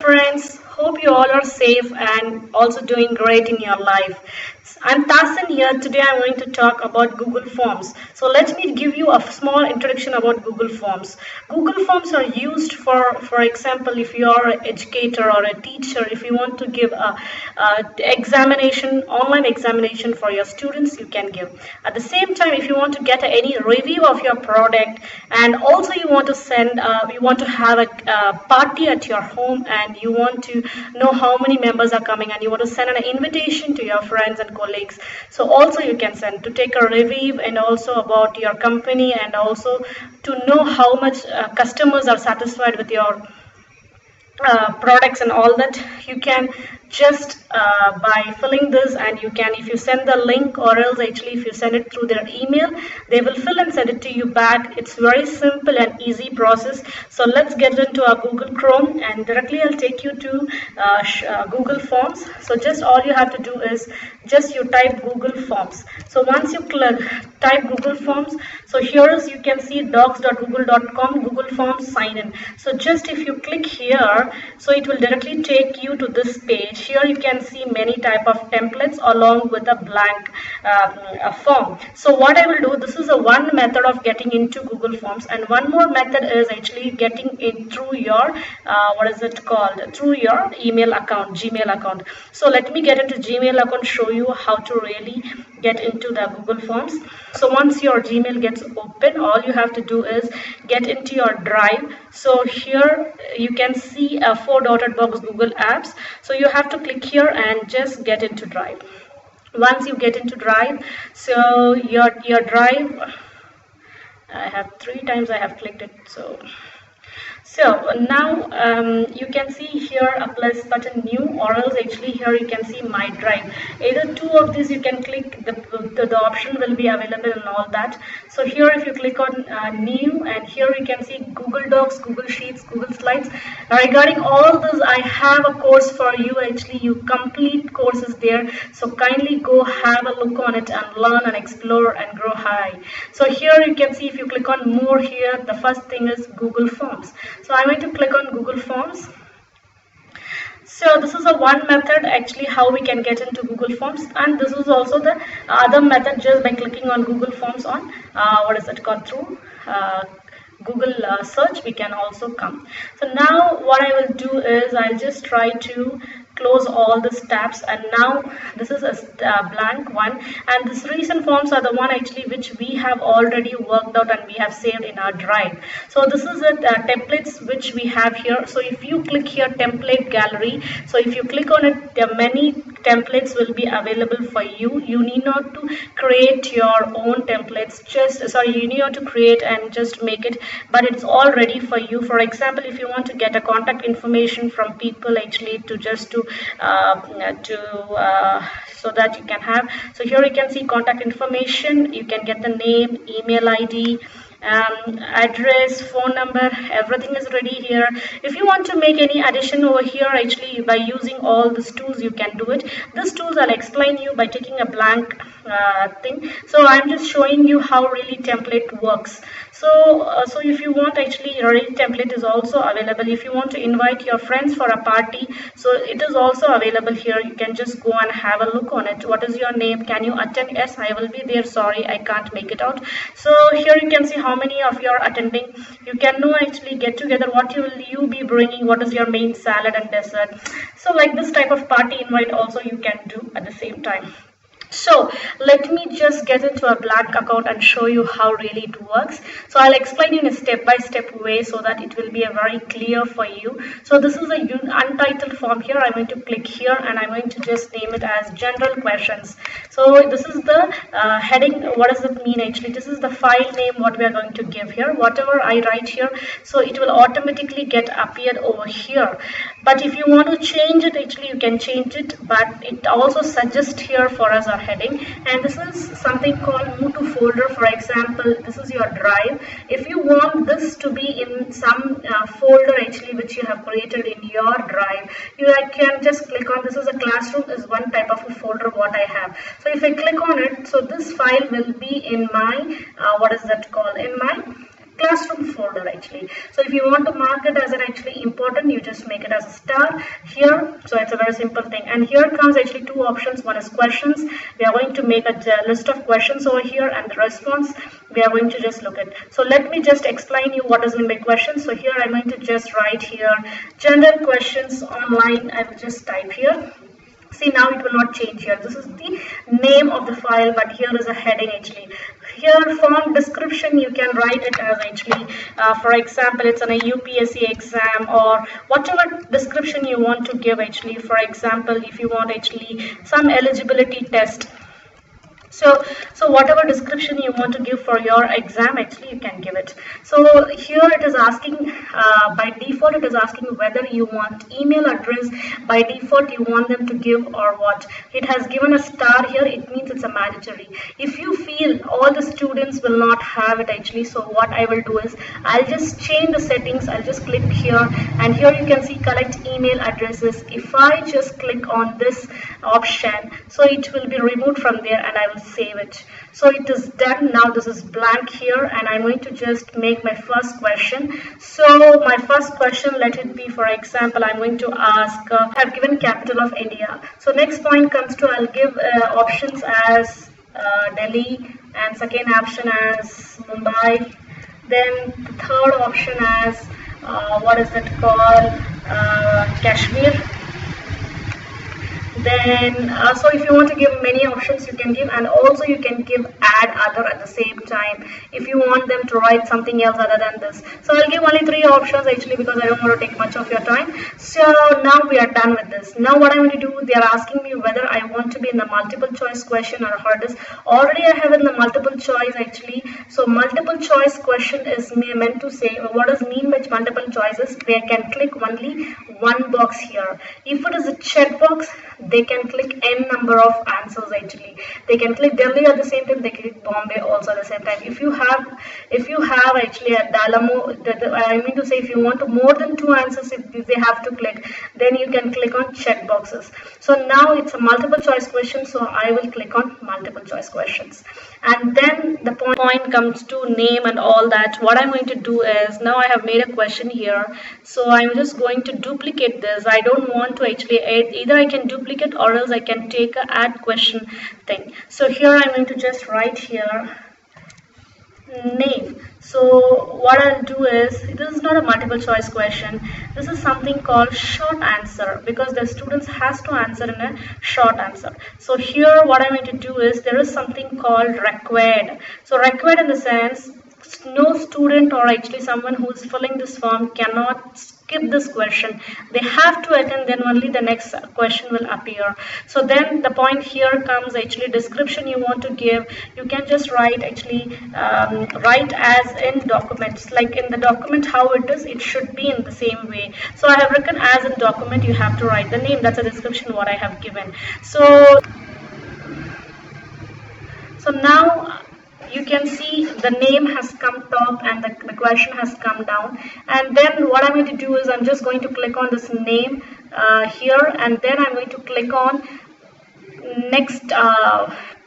Friends, hope you all are safe and also doing great in your life. I'm Thasin here. Today I'm going to talk about Google Forms. So let me give you a small introduction about Google Forms. Google Forms are used for example, if you are an educator or a teacher, if you want to give online examination for your students, you can give. At the same time, if you want to get any review of your product, and also you want to you want to have a party at your home, and you want to know how many members are coming, and you want to send an invitation to your friends and colleagues, so also you can send to take a review and also about your company, and also to know how much customers are satisfied with your products and all that. You can just by filling this, and you can, if you send the link, or else actually if you send it through their email, they will fill and send it to you back. It's very simple and easy process. So let's get into our Google Chrome, and directly I'll take you to Google Forms. So just all you have to do is just you type Google Forms. So once you type Google Forms, so here is, you can see docs.google.com Google Forms sign in. So just if you click here, so it will directly take you to this page. Here you can see many type of templates along with a blank form. So what I will do, this is a one method of getting into Google Forms, and one more method is actually getting it through your what is it called, through your email account, Gmail account. So let me get into Gmail account, show you how to really get into the Google Forms. So once your Gmail gets open, all you have to do is get into your Drive. So here you can see a 4 dotted box, Google Apps. So you have to click here and just get into Drive. Once you get into Drive, so your Drive, I have 3 times I have clicked it. So now you can see here a plus button, new, or else actually here you can see my Drive. Either two of these you can click, the option will be available and all that. So here if you click on new, and here you can see Google Docs, Google Sheets, Google Slides. Regarding all this, I have a course for you. Actually, you complete courses there. So kindly go have a look on it and learn and explore and grow high. So here you can see, if you click on more here, the first thing is Google Forms. So I'm going to click on Google Forms. So this is a one method actually how we can get into Google Forms, and this is also the other method, just by clicking on Google Forms on what is it called, through Google search, we can also come. So now what I will do is I'll just try to close all these tabs, and now this is a blank one, and these recent forms are the one actually which we have already worked out and we have saved in our Drive. So this is the templates which we have here. So if you click here, template gallery, so if you click on it, there are many templates will be available for you. You need not to create your own templates, you need not to create and just make it, but it's all ready for you. For example, if you want to get a contact information from people, actually to so that you can have, so here you can see contact information, you can get the name, email ID, address, phone number, everything is ready here. If you want to make any addition over here, actually by using all these tools you can do it. These tools I'll explain you by taking a blank thing. So I'm just showing you how really template works. So if you want, actually ready template is also available. If you want to invite your friends for a party, so it is also available here. You can just go and have a look on it. What is your name? Can you attend? Yes, I will be there. Sorry, I can't make it out. So here you can see how many of you are attending. You can know actually get together what will you be bringing, what is your main salad and dessert. So like this type of party invite also you can do at the same time. So let me just get into a blank account and show you how really it works. So I'll explain you in a step-by-step way so that it will be a very clear for you. So this is a untitled form. Here I'm going to click here, and I'm going to just name it as general questions. So this is the heading. What does it mean actually? This is the file name what we are going to give here. Whatever I write here, so it will automatically get appeared over here. But if you want to change it, actually you can change it, but it also suggests here for us our heading. And this is something called move to folder. For example, this is your Drive. If you want this to be in some folder actually which you have created in your Drive, you can just click on, this is a classroom is one type of a folder what I have. So if I click on it, so this file will be in my what is that called, in my classroom folder actually. So if you want to mark it as an actually important, you just make it as a star here. So it's a very simple thing. And here comes actually two options. One is questions. We are going to make a list of questions over here, and the response we are going to just look at. So let me just explain you what is meant by questions. So here I'm going to just write here general questions online. I will just type here. See, now it will not change here. This is the name of the file, but here is a heading actually. Here form description, you can write it as actually, for example, it's on a UPSC exam, or whatever description you want to give actually. For example, if you want actually some eligibility test. So whatever description you want to give for your exam, actually you can give it. So here it is asking, by default it is asking whether you want email address. By default you want them to give or what. It has given a star here, it means it's a mandatory. If you feel all the students will not have it actually, so what I will do is I'll just change the settings. I'll just click here, and here you can see collect email addresses. If I just click on this option, so it will be removed from there, and I will save it. So it is done. Now this is blank here, and I'm going to just make my first question. So my first question, let it be, for example, I'm going to ask, I've given capital of India. So next point comes to, I'll give options as Delhi, and second option as Mumbai. Then the third option as what is it called, Kashmir. Then so if you want to give many options, you can give, and also you can give add other at the same time if you want them to write something else other than this. So I'll give only 3 options actually, because I don't want to take much of your time. So now we are done with this. Now what I'm going to do, they are asking me whether I want to be in the multiple choice question or hardest. Already I have in the multiple choice actually. So multiple choice question is meant to say, what does mean by multiple choices? They can click only one box here. If it is a checkbox, they can click n number of answers actually. They can click Delhi at the same time, they click Bombay also at the same time. If you have actually a Dalamo, I mean to say, if you want to more than 2 answers, if they have to click, then you can click on check boxes. So now it's a multiple choice question, so I will click on multiple choice questions. And then the point comes to name and all that. What I'm going to do is, now I have made a question here, so I'm just going to duplicate this. I don't want to actually add, either I can duplicate or else I can take a add question thing. So here I'm going to just write here name. So what I'll do is, this is not a multiple choice question, this is something called short answer, because the students has to answer in a short answer. So here what I'm going to do is, there is something called required. So required in the sense, no student or actually someone who is filling this form cannot skip this question. They have to attend, then only the next question will appear. So then the point here comes actually description you want to give. You can just write actually write as in documents, like in the document how it is, it should be in the same way. So I have written as in document, you have to write the name. That's a description what I have given. So now you can see the name has come top and the question has come down. And then what I'm going to do is, I'm just going to click on this name here, and then I'm going to click on next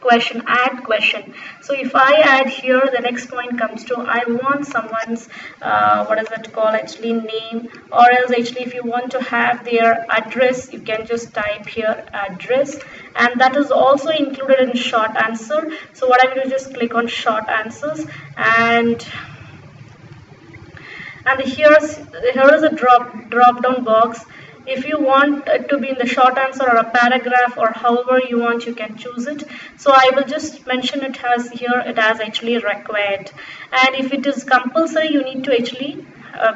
question, add question. So if I add here, the next point comes to, I want someone's what is it called actually, name, or else actually if you want to have their address, you can just type here address, and that is also included in short answer. So what I'm going to just click on short answers, and here is a drop down box. If you want it to be in the short answer or a paragraph or however you want, you can choose it. So I will just mention it as here, it as actually required. And if it is compulsory, you need to actually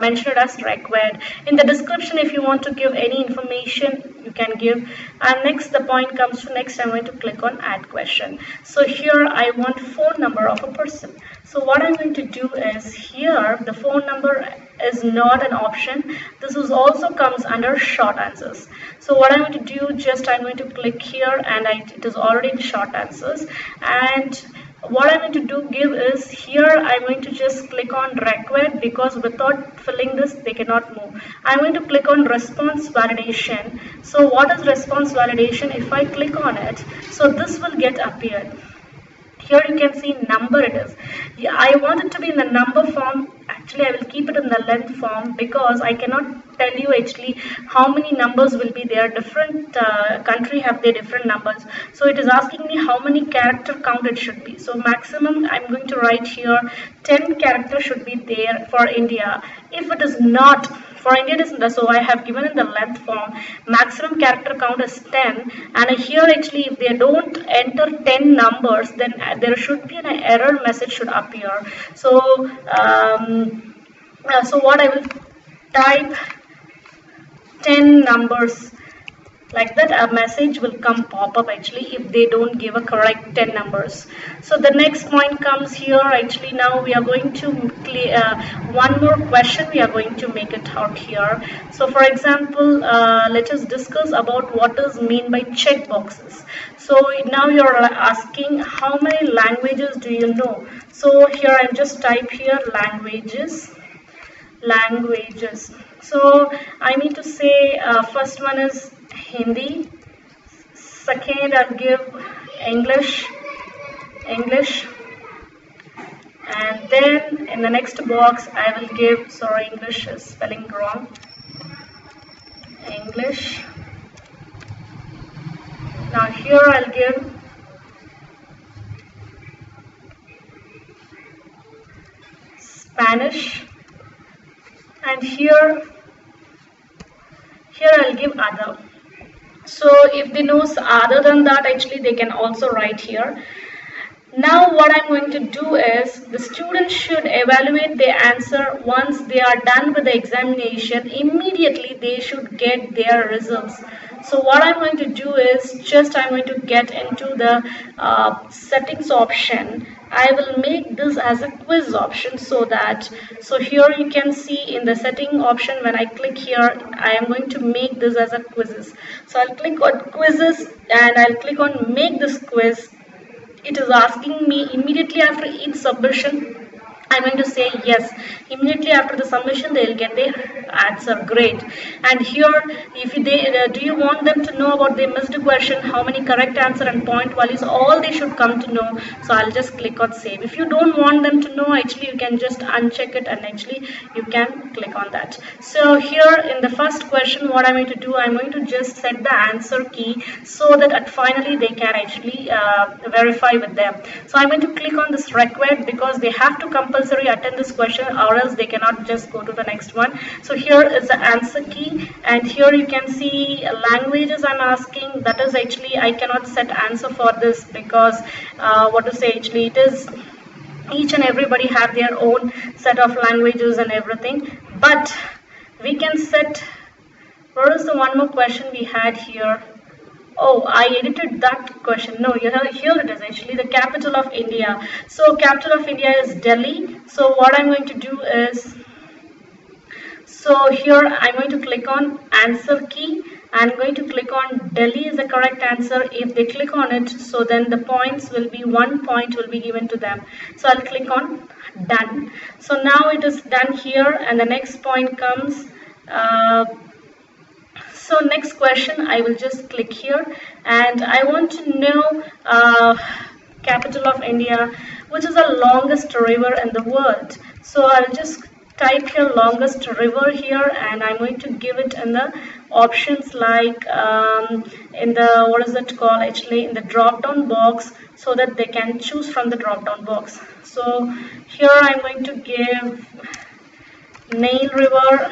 mention it as required. In the description, if you want to give any information, you can give. And next, the point comes to next, I'm going to click on add question. So here I want phone number of a person. So what I'm going to do is, here the phone number is not an option. This is also comes under short answers. So what I'm going to do, just I'm going to click here, and it is already in short answers. And what I'm going to give is, here I'm going to just click on required, because without filling this they cannot move. I'm going to click on response validation. So what is response validation? If I click on it, so this will get appeared. Here you can see number it is. Yeah, I want it to be in the number form. Actually, I will keep it in the length form because I cannot tell you actually how many numbers will be there. Different country have their different numbers. So it is asking me how many character count it should be. So maximum I'm going to write here 10 characters should be there for India. If it is not for India, it is, so I have given in the length form maximum character count is 10, and here actually if they don't enter 10 numbers, then there should be an error message should appear. So so what I will type 10 numbers, like that a message will come pop up actually if they don't give a correct 10 numbers. So the next point comes here. Actually now we are going to clear one more question, we are going to make it out here. So for example, let us discuss about what is mean by check boxes. So now you're asking how many languages do you know. So here I just type here languages. So I need to say first one is Hindi, second I'll give English, and then in the next box I will give, sorry, English is spelling wrong, English. Now here I'll give Spanish, and here I'll give other. So if they know other than that, actually they can also write here. Now what I'm going to do is the students should evaluate their answer once they are done with the examination. Immediately they should get their results. So what I'm going to do is just I'm going to get into the settings option. I will make this as a quiz option, so here you can see in the setting option when I click here, I am going to make this as a quizzes. So I'll click on quizzes and I'll click on make this quiz. It is asking me immediately after each submission. I'm going to say yes. Immediately after the submission, they will get their answer. Great. And here, if they do you want them to know about they missed a question, how many correct answer and point values, all they should come to know. So I'll just click on save. If you don't want them to know, actually you can just uncheck it and actually you can click on that. So here in the first question, what I'm going to do, I'm going to just set the answer key so that finally they can actually verify with them. So I'm going to click on this required because they have to compulsory attend this question or else they cannot just go to the next one. So here is the answer key, and here you can see languages I'm asking. That is actually I cannot set answer for this because actually it is each and everybody have their own set of languages and everything, but we can set. Where is the one more question we had here? Oh, I edited that question. No, here it is actually the capital of India. So capital of India is Delhi. So what I'm going to do is, so here I'm going to click on answer key. I'm going to click on Delhi is the correct answer. If they click on it, so then the points will be 1 point will be given to them. So I'll click on done. So now it is done here, and the next point comes. So next question, I will just click here and I want to know capital of India, which is the longest river in the world. So I'll just type here longest river here, and I'm going to give it in the options like in the, what is it called, actually in the drop down box, so that they can choose from the drop down box. So here I'm going to give Nile River,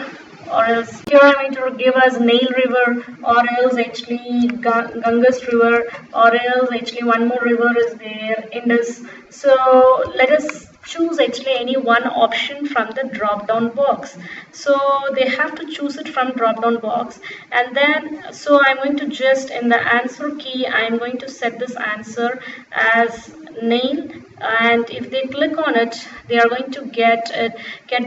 or else here I'm going to give us Nile River, or else actually Ganges River, or else actually one more river is there, Indus. So let us choose actually any one option from the drop down box. So they have to choose it from drop down box, and then so I'm going to just in the answer key I'm going to set this answer as Nile, and if they click on it they are going to get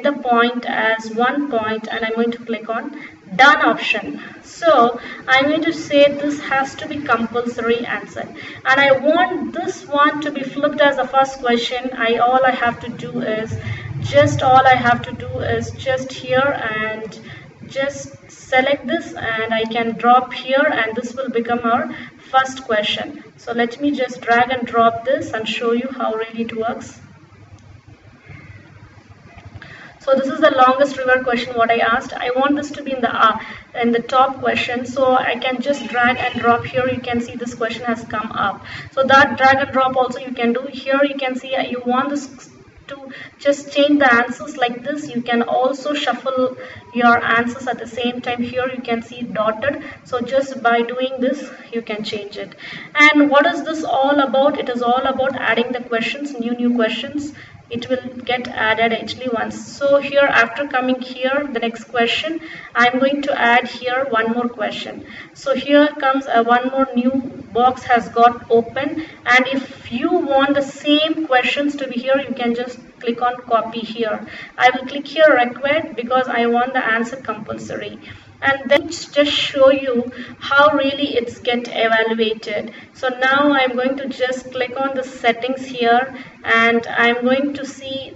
the point as 1 point, and I'm going to click on done option. So I'm going to say this has to be compulsory answer, and I want this one to be flipped as the first question. All I have to do is just here and just select this, and I can drop here, and this will become our first question. So let me just drag and drop this and show you how really it works. So this is the longest river question what I asked. I want this to be in the top question, so I can just drag and drop. Here you can see this question has come up, so that drag and drop also you can do. Here you can see you want this to just change the answers like this. You can also shuffle your answers at the same time. Here you can see dotted, so just by doing this you can change it. And what is this all about? It is all about adding the questions, new questions. It will get added actually once. So here, after coming here, the next question, I'm going to add here one more question. So here comes one more new box has got open, and if you want the same questions to be here, you can just click on copy here. I will click here required because I want the answer compulsory, and then just show you how really it's get evaluated. So now I'm going to just click on the settings here, and I'm going to see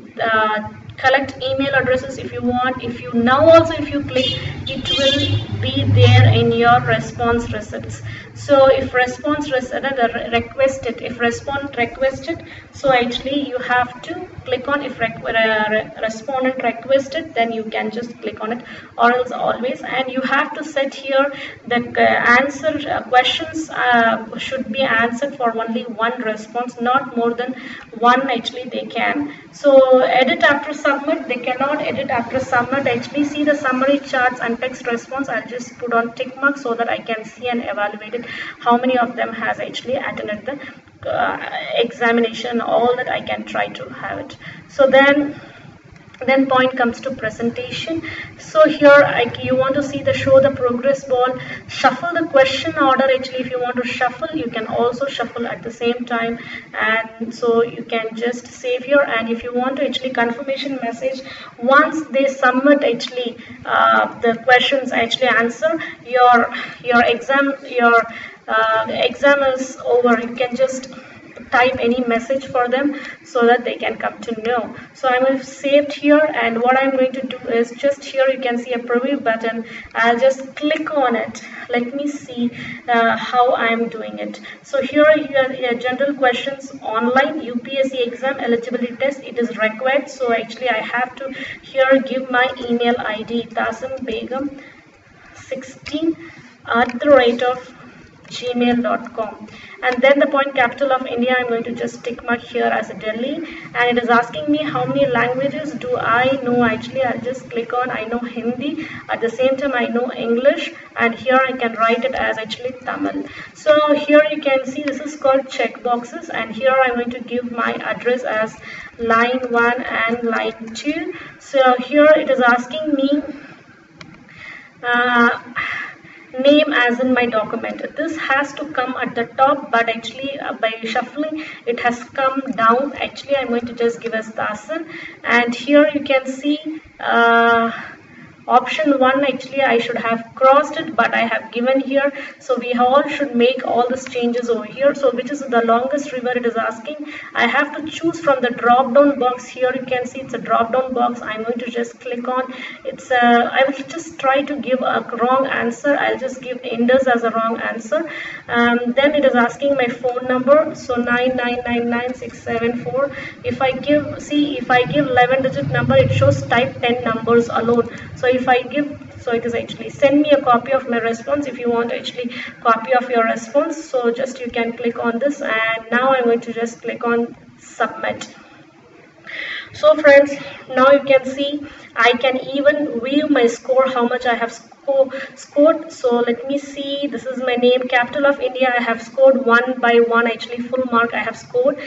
collect email addresses if you want. If you now also if you click, it will be there in your response receipts. So if response requested, if respondent requested, so actually you have to click on if respondent requested, then you can just click on it, or else always. And you have to set here that answer questions should be answered for only one response, not more than one actually they can. So edit after submit, they cannot edit after submit. Actually see the summary charts and text response. I'll just put on tick mark so that I can see and evaluate it, how many of them has actually attended the examination, all that I can try to have it. So then point comes to presentation. So here you want to see the show the progress ball, shuffle the question order. Actually if you want to shuffle, you can also shuffle at the same time, and so you can just save here. And if you want to actually confirmation message, once they submit actually the questions actually answer, your exam is over, you can just type any message for them so that they can come to know. So I'm going to save here, and what I'm going to do is just here you can see a preview button. I'll just click on it. Let me see how I'm doing it. So here you have general questions online UPSC exam eligibility test. It is required, so actually I have to here give my email ID Thasin Begum 16 @gmail.com, and then the point capital of India, I'm going to just tick mark here as a Delhi, and it is asking me how many languages do I know. Actually I'll just click on I know Hindi, at the same time I know English, and here I can write it as actually Tamil. So here you can see this is called check boxes, and here I'm going to give my address as line 1 and line 2. So here it is asking me name as in my document. This has to come at the top, but actually by shuffling it has come down. Actually I'm going to just give as Thasin, and here you can see option 1. Actually I should have crossed it, but I have given here. So we all should make all these changes over here. So which is the longest river it is asking. I have to choose from the drop down box. Here you can see it's a drop down box. I'm going to just click on it's I will just try to give a wrong answer. I'll just give Indus as a wrong answer. Then it is asking my phone number, so 9999674. If I give 11-digit number, it shows type 10 numbers alone. So if I give, so it is actually send me a copy of my response. If you want actually copy of your response, so just you can click on this, and now I'm going to just click on submit. So friends, now you can see I can even view my score, how much I have scored. So let me see, this is my name, capital of India. I have scored 1 by 1, actually full mark I have scored,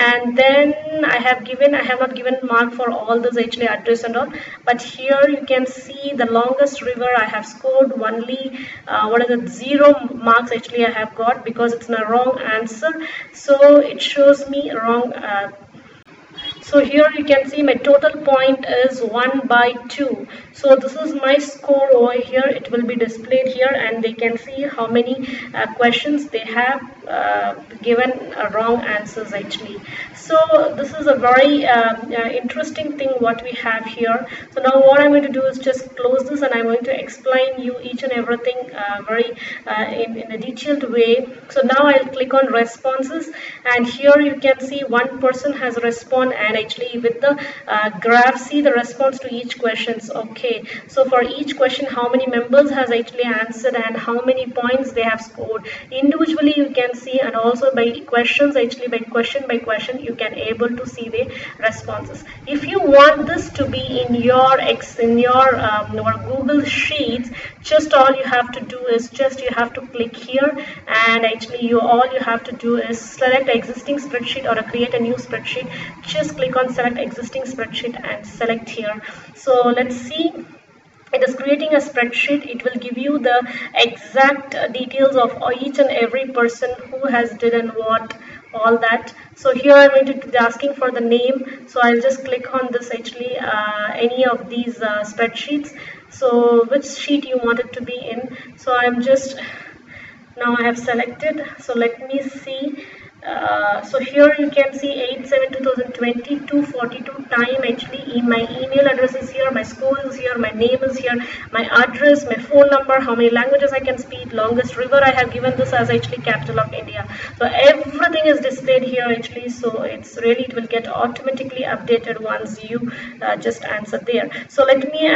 and then I have not given mark for all this actually address and all, but here you can see the longest river I have scored only 0 marks actually I have got, because it's a wrong answer. So it shows me wrong. So here you can see my total point is 1 by 2. So this is my score over here. It will be displayed here, and they can see how many questions they have given wrong answers actually. So this is a very interesting thing what we have here. So now what I'm going to do is just close this, and I'm going to explain you each and everything very in a detailed way. So now I'll click on responses, and here you can see one person has responded, and actually with the graph see the response to each questions. Okay, so for each question how many members has actually answered and how many points they have scored individually you can see, and also by questions actually by question you can able to see the responses. If you want this to be in your Google Sheets, just all you have to do is just you have to click here, and actually all you have to do is select existing spreadsheet or create a new spreadsheet. Just click on select existing spreadsheet and select here. So let's see. It is creating a spreadsheet. It will give you the exact details of each and every person who has did and what, all that. So here I'm going to be asking for the name, so I'll just click on this actually any of these spreadsheets. So which sheet you want it to be in. So I'm just now I have selected. So let me see. So here you can see 8/7/2020 2:42 time actually. My email address is here, my school is here, my name is here, my address, my phone number, how many languages I can speak, longest river I have given this as actually capital of India. So everything is displayed here actually. So it's really, it will get automatically updated once you just answer there. So let me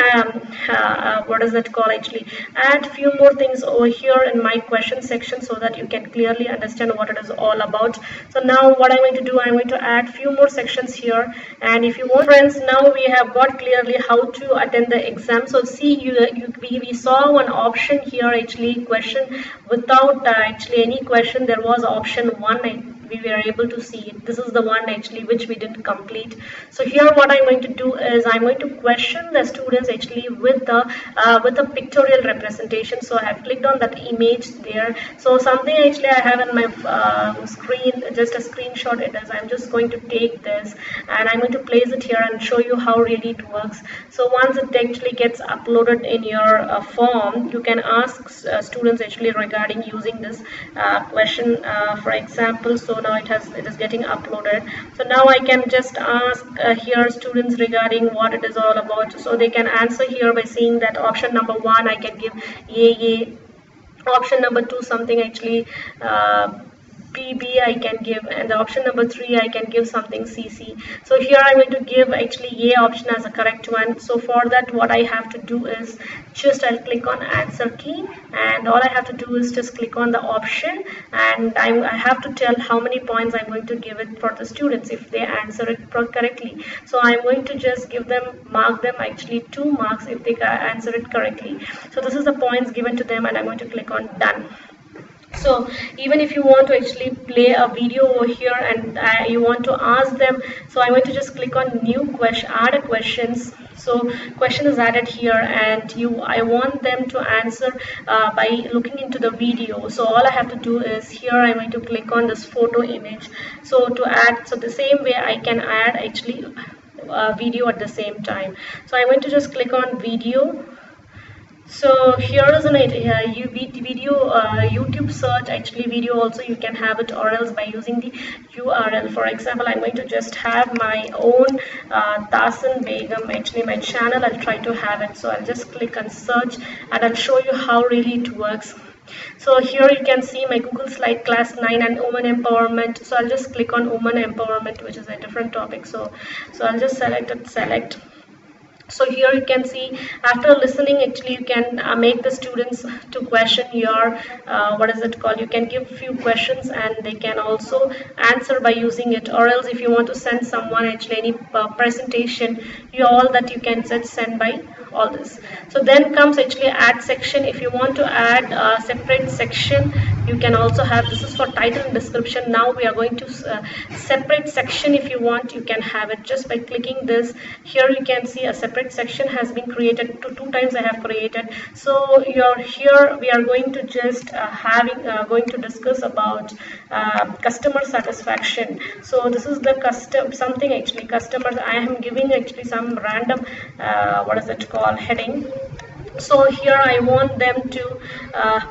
what is that called actually, add few more things over here in my question section so that you can clearly understand what it is all about. So now what I'm going to do, I'm going to add few more sections here, and if you want friends, now we have got clearly how to attend the exam. So see, we saw one option here actually, question without actually any question. There was option 1, we were able to see it. This is the one actually which we didn't complete. So here what I'm going to do is I'm going to question the students actually with the pictorial representation. So I have clicked on that image there. So something actually I have in my screen, just a screenshot it is. I'm just going to take this and I'm going to place it here and show you how really it works. So once it actually gets uploaded in your form, you can ask students actually regarding using this question, for example. So now it is getting uploaded. So now I can just ask here students regarding what it is all about. So they can answer here by saying that option number 1 I can give yay, option number 2 something actually PB I can give, and the option number 3 I can give something CC. So here I'm going to give actually A option as a correct one. So for that what I have to do is just I'll click on answer key, and all I have to do is just click on the option, and I have to tell how many points I'm going to give it for the students if they answer it correctly. So I'm going to just give them, mark them actually 2 marks if they answer it correctly. So this is the points given to them, and I'm going to click on done. So even if you want to actually play a video over here and you want to ask them, so I'm going to just click on new question, add a questions. So question is added here, and I want them to answer by looking into the video. So all I have to do is here I'm going to click on this photo image. So to add, so the same way I can add actually video at the same time. So I'm going to just click on video. So here is an video YouTube search actually video also you can have it, or else by using the URL. For example, I'm going to just have my own Thasin Begum actually my channel. I'll try to have it. So I'll just click on search and I'll show you how really it works. So here you can see my Google slide class 9 and women empowerment. So I'll just click on women empowerment, which is a different topic. So I'll just select. So here you can see after listening actually you can make the students to question your what is it called, you can give few questions and they can also answer by using it, or else if you want to send someone actually any presentation, all that you can just send by all this. So then comes actually add section. If you want to add a separate section, you can also have, this is for title and description. Now we are going to separate section. If you want, you can have it just by clicking this. Here you can see a separate section has been created. Two times I have created. So here we are going to just going to discuss about customer satisfaction. So this is the customers. I am giving actually some random what is it called heading. So here I want them to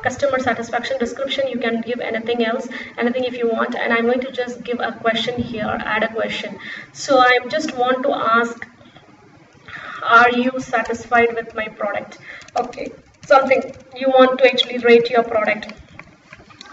customer satisfaction description. You can give anything else, anything if you want, and I'm going to just give a question here, add a question. So I just want to ask, are you satisfied with my product? Okay, something you want to actually rate your product.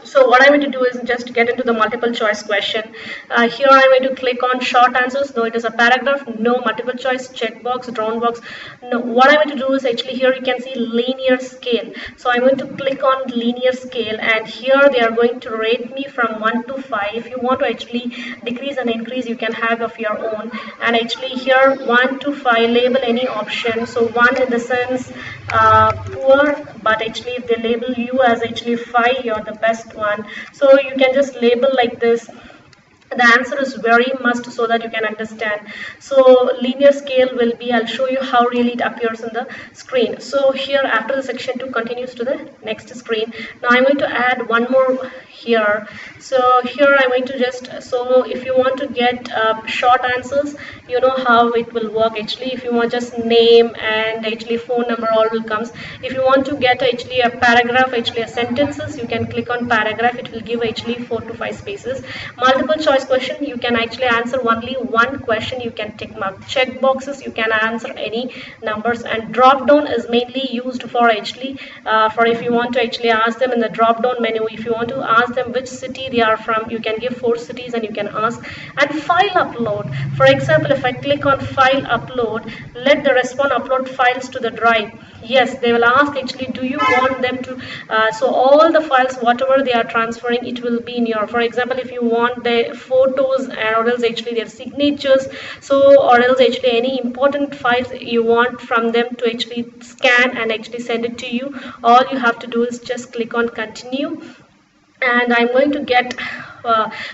So what I'm going to do is just get into the multiple choice question. Here I'm going to click on short answers. No, it is a paragraph. No, multiple choice, checkbox, drawn box. No, what I'm going to do is actually here you can see linear scale. So I'm going to click on linear scale, and here they are going to rate me from 1 to 5. If you want to actually decrease and increase, you can have of your own. And actually here 1 to 5, label any option. So 1 in the sense poor, but actually if they label you as actually 5, you're the best one. So you can just label like this. The answer is very must, so that you can understand. So linear scale will be, I'll show you how really it appears in the screen. So here after the section 2 continues to the next screen. Now I'm going to add one more here. So here I'm going to just, so if you want to get short answers, you know how it will work actually. If you want just name and actually phone number, all will comes. If you want to get actually a paragraph, actually a sentences, you can click on paragraph. It will give actually 4 to 5 spaces. Multiple choice question, you can actually answer only one question, you can tick mark. Check boxes, you can answer any numbers, and drop down is mainly used for actually for if you want to actually ask them in the drop down menu. If you want to ask them which city they are from, you can give 4 cities and you can ask. And file upload, for example, if I click on file upload, let the respond upload files to the drive. Yes, they will ask actually, do you want them to so all the files whatever they are transferring, it will be in your, for example, if you want the photos or else actually their signatures, so or else actually any important files you want from them to actually scan and actually send it to you, all you have to do is just click on continue. And I'm going to get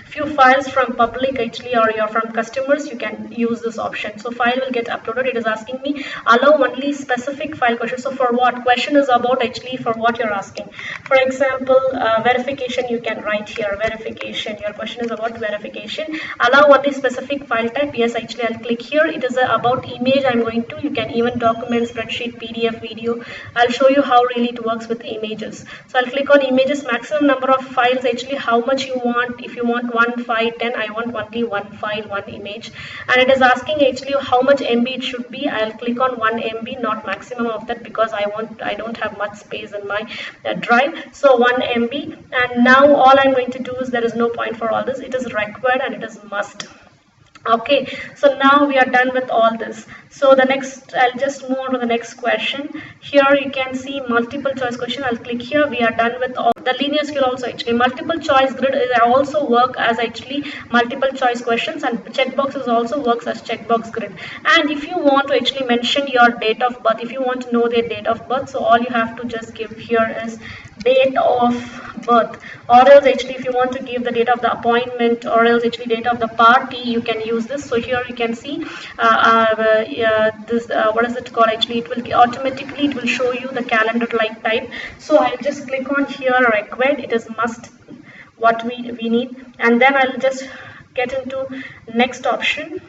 few files from public actually, or you're from customers, you can use this option. So file will get uploaded. It is asking me allow only specific file question. So for what question is about actually, for what you're asking. For example, verification, you can write here verification. Your question is about verification. Allow only specific file type. Yes, actually I'll click here. It is about image I'm going to. You can even document, spreadsheet, PDF, video. I'll show you how really it works with images. So I'll click on images, maximum number of files actually, how much you want. If you want 1, 5, 10, I want only one file, one image. And it is asking actually how much MB it should be. I'll click on 1 MB, not maximum of that, because I don't have much space in my drive. So 1 MB. And now all I'm going to do is, there is no point for all this. It is required and it is must. Okay, so now we are done with all this. So the next, I'll just move on to the next question. Here you can see multiple choice question. I'll click here. We are done with all the linear scale. Also actually multiple choice grid is also work as actually multiple choice questions, and checkboxes also works as checkbox grid. And if you want to actually mention your date of birth, if you want to know their date of birth, so all you have to just give here is date of birth, or else actually if you want to give the date of the appointment, or else actually date of the party, you can use this. So here you can see this what is it called actually, it will automatically, it will show you the calendar like type. So I'll just click on here required, it is must what we need, and then I'll just get into next option.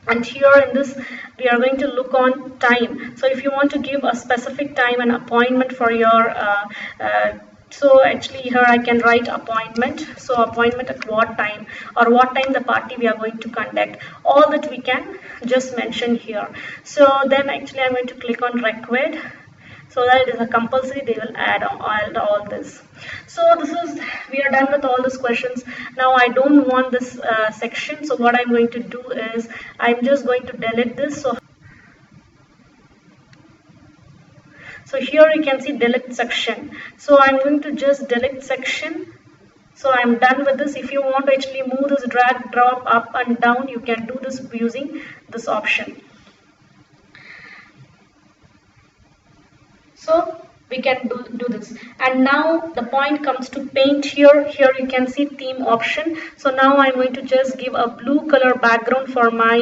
And here in this we are going to look on time. So if you want to give a specific time and appointment for your so actually here I can write appointment. So appointment at what time, or what time the party we are going to conduct, all that we can just mention here. So then actually I'm going to click on required, so that it is a compulsory, they will add all this. So this is, we are done with all these questions. Now I don't want this section, so what I'm going to do is I'm just going to delete this. So here you can see delete section. So I'm going to just delete section. So I'm done with this. If you want to actually move this, drag, drop, up and down, you can do this using this option. So we can do this. And now the point comes to paint here. Here you can see theme option. So now I'm going to just give a blue color background for my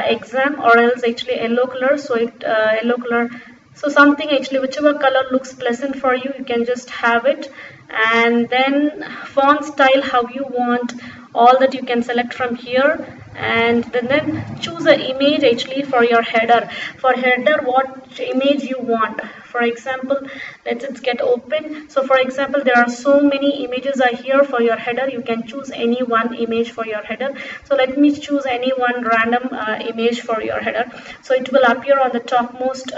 exam, or else actually yellow color. So yellow color. So something actually, whichever color looks pleasant for you, you can just have it. And then font style, how you want, all that you can select from here. And then choose an image actually for your header. For header, what image you want. For example, let's get open. So for example, there are so many images are here for your header. You can choose any one image for your header. So let me choose any one random image for your header. So it will appear on the topmost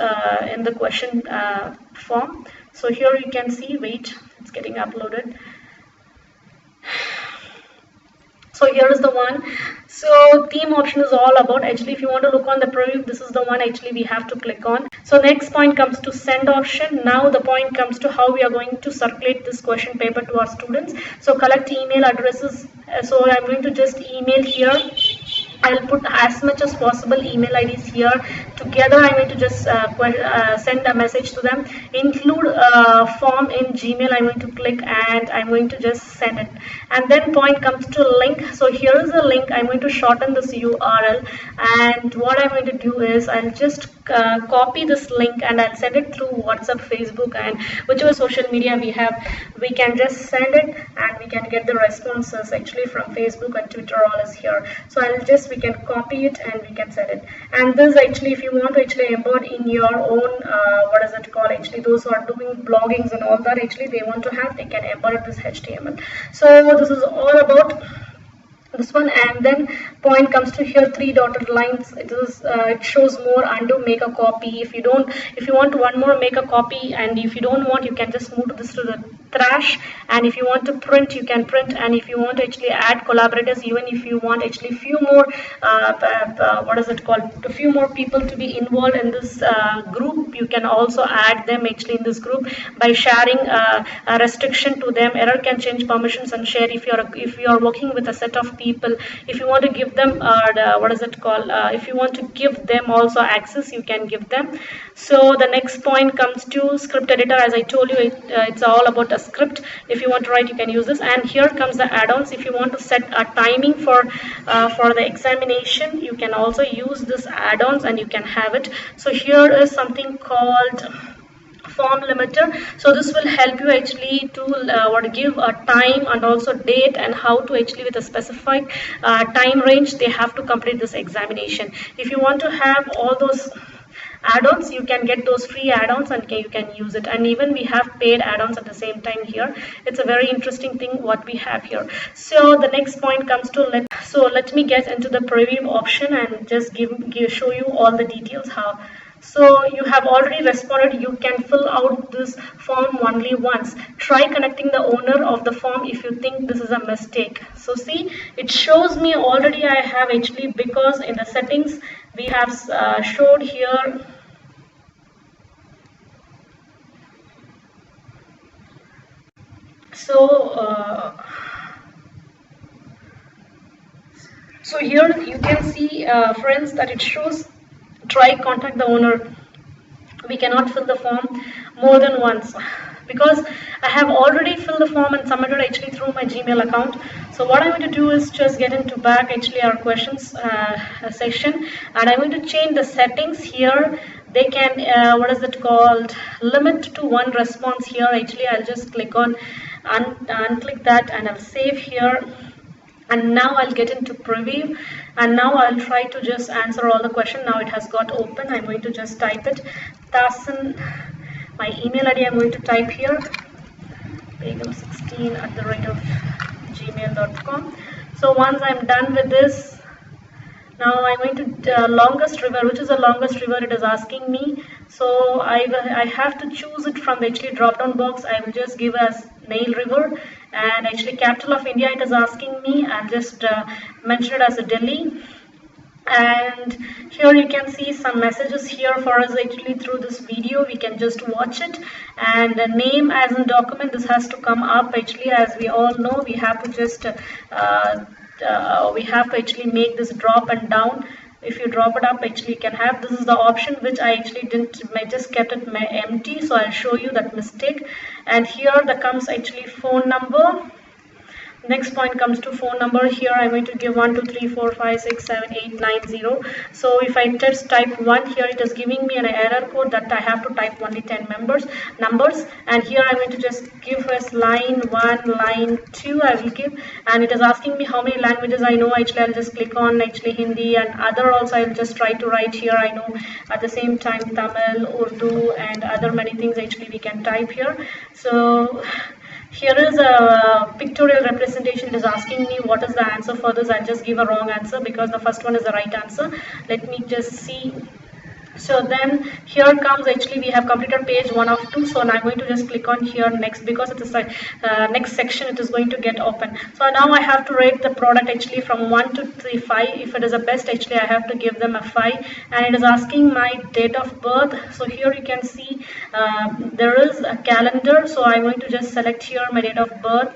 in the question form. So here you can see, wait, it's getting uploaded. So here is the one. So theme option is all about, actually if you want to look on the preview, this is the one actually we have to click on. So next point comes to send option. Now the point comes to how we are going to circulate this question paper to our students. So collect email addresses. So I'm going to just email here. I'll put as much as possible email IDs here. Together I'm going to just send a message to them. Include form in Gmail. I'm going to click and I'm going to just send it. And then point comes to link. So here is a link. I'm going to shorten this URL. And what I'm going to do is I'll just copy this link and I'll send it through WhatsApp, Facebook, and whichever social media we have. We can just send it and we can get the responses actually from Facebook and Twitter. All is here. So we can copy it and we can send it. And this actually, if you want to actually embed in your own what is it called, actually those who are doing bloggings and all that, actually they want to have, they can embed this HTML. So this is all about this one. And then point comes to here, 3 dotted lines. It shows more, undo, make a copy. If you want one more, make a copy, and if you don't want, you can just move this to the trash. And if you want to print, you can print. And if you want to actually add collaborators, even if you want actually few more what is it called, a few more people to be involved in this group, you can also add them actually in this group by sharing a restriction to them. Error can change permissions and share. If you are working with a set of people, if you want to give them what is it called, if you want to give them also access, you can give them. So the next point comes to script editor. As I told you, it's all about a script. If you want to write, you can use this. And here comes the add-ons. If you want to set a timing for the examination, you can also use this add-ons and you can have it. So here is something called form limiter. So this will help you actually to give a time and also date and how to actually with a specified time range they have to complete this examination. If you want to have all those add-ons, you can get those free add-ons and you can use it. And even we have paid add-ons at the same time here. It's a very interesting thing what we have here. So the next point comes to let me get into the preview option and just show you all the details how. So you have already responded. You can fill out this form only once. Try connecting the owner of the form if you think this is a mistake. So see, it shows me already I have actually, because in the settings we have showed here. So here you can see friends that it shows try contact the owner. We cannot fill the form more than once because I have already filled the form and submitted actually through my Gmail account. So what I'm going to do is just get into back actually our questions section, and I'm going to change the settings here. They can what is it called, limit to one response here. Actually I'll just click on unclick that and I'll save here. And now I'll get into preview, and now I'll try to just answer all the question. Now it has got open. I'm going to just type it. Thasin, my email ID I'm going to type here, begum16@gmail.com. So once I'm done with this, now I'm going to longest river. Which is the longest river? It is asking me. So I have to choose it from the actually drop down box. I will just give as Nail River, and actually capital of India it is asking me. I'll just mention it as a Delhi. And here you can see some messages here for us actually through this video. We can just watch it. And the name as in document, this has to come up actually. As we all know, we have to just actually make this drop and down. If you drop it up, actually you can have, this is the option which I actually didn't, I just kept it empty, so I'll show you that mistake. And here there comes actually phone number, Next point comes to phone number. Here I'm going to give 1 2 3 4 5 6 7 8 9 0. So if I just type 1 here, it is giving me an error code that I have to type only 10 numbers. And here I'm going to just give us line 1, line 2 I will give, and it is asking me how many languages I know. Actually I'll just click on actually Hindi, and other also I'll just try to write here I know. At the same time Tamil, Urdu and other many things actually we can type here. So here is a pictorial representation. It is asking me what is the answer for this. I'll just give a wrong answer because the first one is the right answer. Let me just see. So then here comes, actually we have completed page 1 of 2. So now I'm going to just click on here next, because it is the next section it is going to get open. So now I have to rate the product actually from 1 to 3, 5. If it is the best, actually I have to give them a 5. And it is asking my date of birth. So here you can see there is a calendar. So I'm going to just select here my date of birth.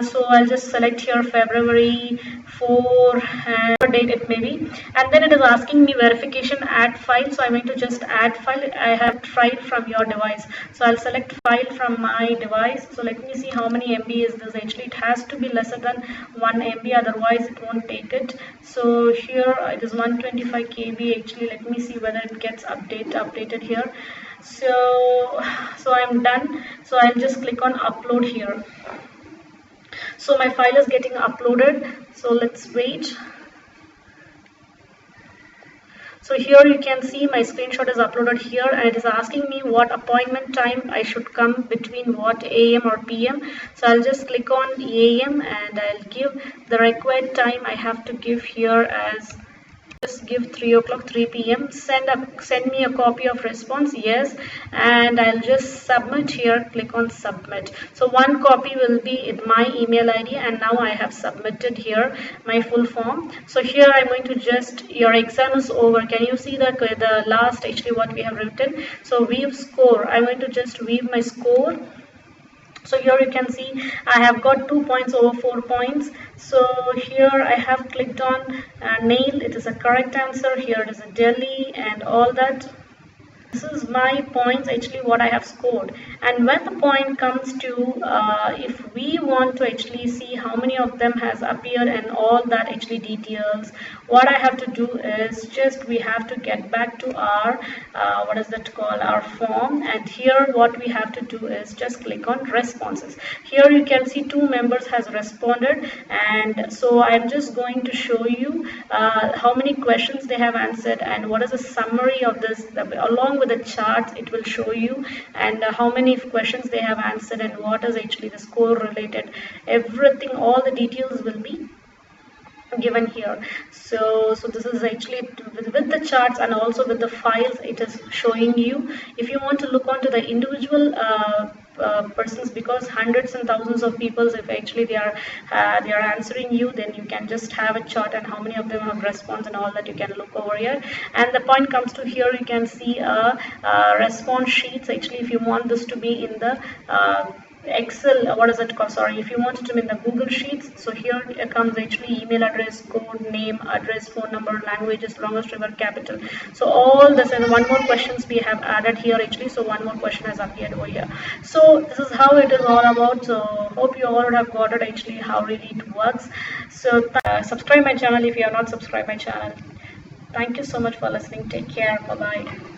So I'll just select here February 4 and date it may be. And then it is asking me verification, add file. So I'm going to just add file. I have file from your device, so I'll select file from my device. So let me see how many MB is this. Actually it has to be lesser than 1 MB, otherwise it won't take it. So here it is 125 KB. Actually let me see whether it gets updated here. So I'm done. So I'll just click on upload here. So my file is getting uploaded, so let's wait. So here you can see my screenshot is uploaded here, and it is asking me what appointment time I should come between what AM or PM. So I'll just click on AM and I'll give the required time I have to give here as, just give 3 o'clock 3 p.m. Send me a copy of response, yes, and I'll just submit here. Click on submit. So one copy will be in my email ID, and now I have submitted here my full form. So here I'm going to just, your exam is over. Can you see the last actually what we have written? So view score. I'm going to just view my score. So here you can see I have got 2 points over 4 points. So here I have clicked on nail. It is a correct answer. Here it is a Delhi and all that. This is my points, actually what I have scored. And when the point comes to if we want to actually see how many of them has appeared and all that actually details, what I have to do is just we have to get back to our what is that called, our form. And here what we have to do is just click on responses. Here you can see 2 members has responded, and so I'm just going to show you how many questions they have answered and what is the summary of this. Along with the charts it will show you, and how many questions they have answered and what is actually the score related. Everything, all the details will be given here. So this is actually with the charts and also with the files it is showing you. If you want to look onto the individual persons, because hundreds and thousands of people, if actually they are answering you, then you can just have a chart and how many of them have response and all that you can look over here. And the point comes to here you can see response sheets. Actually if you want this to be in the Excel, what is it called, sorry, if you want it to be in the Google Sheets, so here it comes actually email address, code, name, address, phone number, languages, longest river, capital. So all this, and one more questions we have added here actually. So one more question has appeared over here. So this is how it is all about. So hope you all would have got it actually how really it works. So subscribe my channel if you are not subscribed my channel. Thank you so much for listening. Take care. Bye bye.